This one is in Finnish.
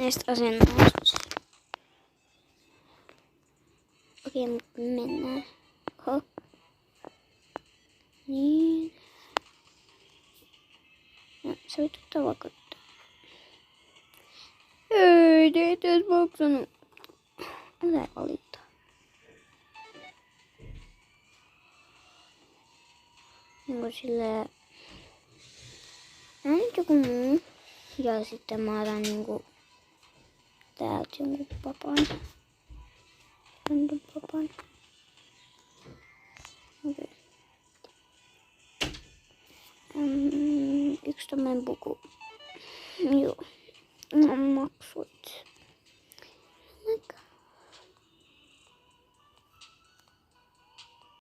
näistä asennoista. Okei, mutta mennään. Oho. Niin. No, se vituttaa vaikuttaa. Ei, te ette edes maksanut. Älä valita. Niinku silleen. Nyt joku muu. Ja sitten mä otan niinku täältä jonkun papan. Random papan. Okei. Yksi tommonen puku. Joo. Mä maksuin.